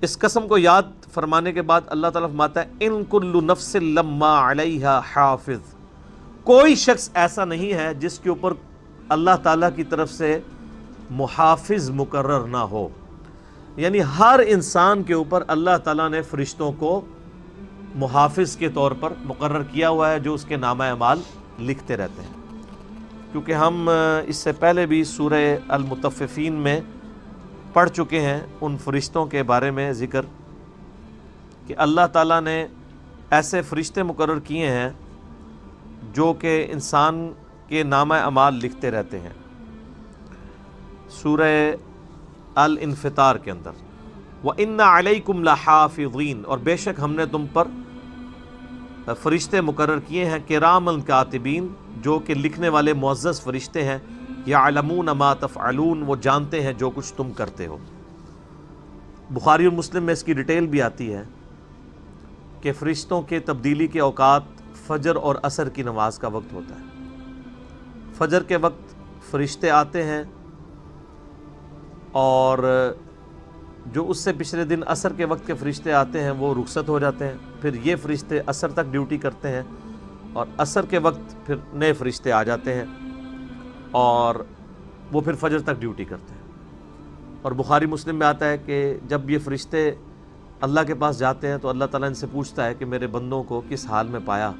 اس قسم کو یاد فرمانے کے بعد اللہ تعالیٰ فرماتا ہے ان کل نفس لما علیہا حافظ، کوئی شخص ایسا نہیں ہے جس کے اوپر اللہ تعالیٰ کی طرف سے محافظ مقرر نہ ہو، یعنی ہر انسان کے اوپر اللہ تعالیٰ نے فرشتوں کو محافظ کے طور پر مقرر کیا ہوا ہے جو اس کے نامہ اعمال لکھتے رہتے ہیں۔ کیونکہ ہم اس سے پہلے بھی سورہ المطففین میں پڑھ چکے ہیں ان فرشتوں کے بارے میں ذکر کہ اللہ تعالیٰ نے ایسے فرشتے مقرر کیے ہیں جو کہ انسان کے نامہ اعمال لکھتے رہتے ہیں۔ سورہ الانفطار کے اندر وَإِنَّ عَلَيْكُمْ لَحَافِظِينَ، اور بے شک ہم نے تم پر فرشتے مقرر کیے ہیں کرامًا کاتبین، جو کہ لکھنے والے معزز فرشتے ہیں، یعلمون ما تفعلون، وہ جانتے ہیں جو کچھ تم کرتے ہو۔ بخاری اور مسلم میں اس کی ڈیٹیل بھی آتی ہے کہ فرشتوں کے تبدیلی کے اوقات فجر اور عصر کی نماز کا وقت ہوتا ہے۔ فجر کے وقت فرشتے آتے ہیں اور جو اس سے پچھلے دن عصر کے وقت کے فرشتے آتے ہیں وہ رخصت ہو جاتے ہیں، پھر یہ فرشتے عصر تک ڈیوٹی کرتے ہیں اور عصر کے وقت پھر نئے فرشتے آ جاتے ہیں اور وہ پھر فجر تک ڈیوٹی کرتے ہیں۔ اور بخاری مسلم میں آتا ہے کہ جب یہ فرشتے اللہ کے پاس جاتے ہیں تو اللہ تعالیٰ ان سے پوچھتا ہے کہ میرے بندوں کو کس حال میں پایا؟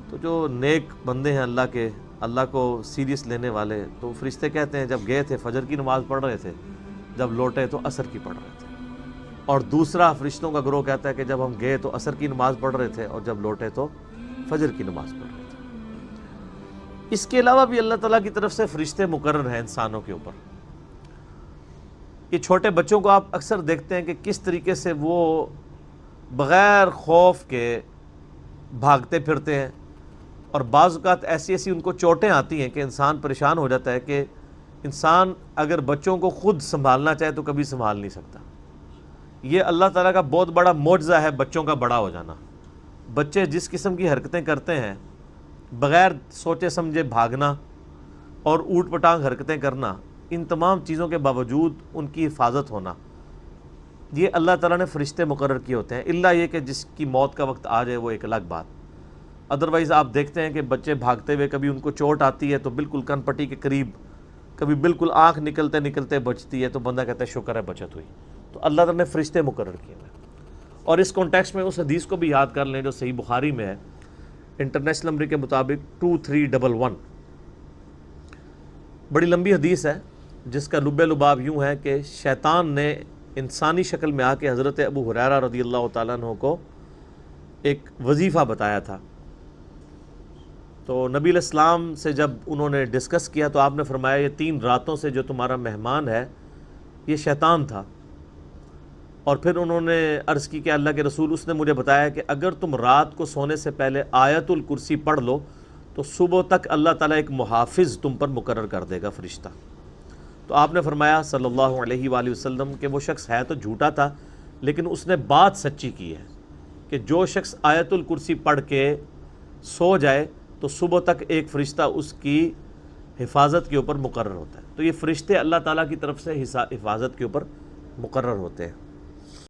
تو جو نیک بندے ہیں اللہ کے، اللہ کو سیریس لینے والے، تو فرشتے کہتے ہیں جب گئے تھے فجر کی نماز پڑھ رہے تھے، جب لوٹے تو عصر کی پڑھ رہے تھے۔ اور دوسرا فرشتوں کا گروہ کہتا ہے کہ جب ہم گئے تو عصر کی نماز پڑھ رہے تھے اور جب لوٹے تو فجر کی نماز پڑھ رہے تھے۔ اس کے علاوہ بھی اللہ تعالیٰ کی طرف سے فرشتے مقرر ہیں انسانوں کے اوپر۔ یہ چھوٹے بچوں کو آپ اکثر دیکھتے ہیں کہ کس طریقے سے وہ بغیر خوف کے بھاگتے پھرتے ہیں، اور بعض اوقات ایسی ان کو چوٹیں آتی ہیں کہ انسان پریشان ہو جاتا ہے کہ انسان اگر بچوں کو خود سنبھالنا چاہے تو کبھی سنبھال نہیں سکتا۔ یہ اللہ تعالیٰ کا بہت بڑا معجزہ ہے بچوں کا بڑا ہو جانا۔ بچے جس قسم کی حرکتیں کرتے ہیں، بغیر سوچے سمجھے بھاگنا اور اوٹ پٹانگ حرکتیں کرنا، ان تمام چیزوں کے باوجود ان کی حفاظت ہونا، یہ اللہ تعالیٰ نے فرشتے مقرر کیے ہوتے ہیں، الا یہ کہ جس کی موت کا وقت آ جائے وہ ایک الگ بات۔ ادروائز آپ دیکھتے ہیں کہ بچے بھاگتے ہوئے کبھی ان کو چوٹ آتی ہے تو بالکل کن پٹی کے قریب، کبھی بالکل آنکھ نکلتے نکلتے بچتی ہے تو بندہ کہتا ہے شکر ہے بچت ہوئی۔ تو اللہ تعالیٰ نے فرشتے مقرر کیے ہیں۔ اور اس کانٹیکسٹ میں اس حدیث کو بھی یاد کر لیں جو صحیح بخاری میں ہے، انٹرنیشنل نمبر کے مطابق 2311، بڑی لمبی حدیث ہے جس کا لب لباب یوں ہے کہ شیطان نے انسانی شکل میں آ کے حضرت ابو ہریرہ رضی اللہ تعالیٰ عنہ کو ایک وظیفہ بتایا تھا۔ تو نبی علیہ السلام سے جب انہوں نے ڈسکس کیا تو آپ نے فرمایا یہ 3 راتوں سے جو تمہارا مہمان ہے یہ شیطان تھا۔ اور پھر انہوں نے عرض کی کہ اللہ کے رسول، اس نے مجھے بتایا کہ اگر تم رات کو سونے سے پہلے آیت الکرسی پڑھ لو تو صبح تک اللہ تعالیٰ ایک محافظ تم پر مقرر کر دے گا، فرشتہ۔ تو آپ نے فرمایا صلی اللہ علیہ وآلہ وسلم کہ وہ شخص ہے تو جھوٹا تھا لیکن اس نے بات سچی کی ہے کہ جو شخص آیت الکرسی پڑھ کے سو جائے تو صبح تک ایک فرشتہ اس کی حفاظت کے اوپر مقرر ہوتا ہے۔ تو یہ فرشتے اللہ تعالیٰ کی طرف سے حفاظت کے اوپر مقرر ہوتے ہیں۔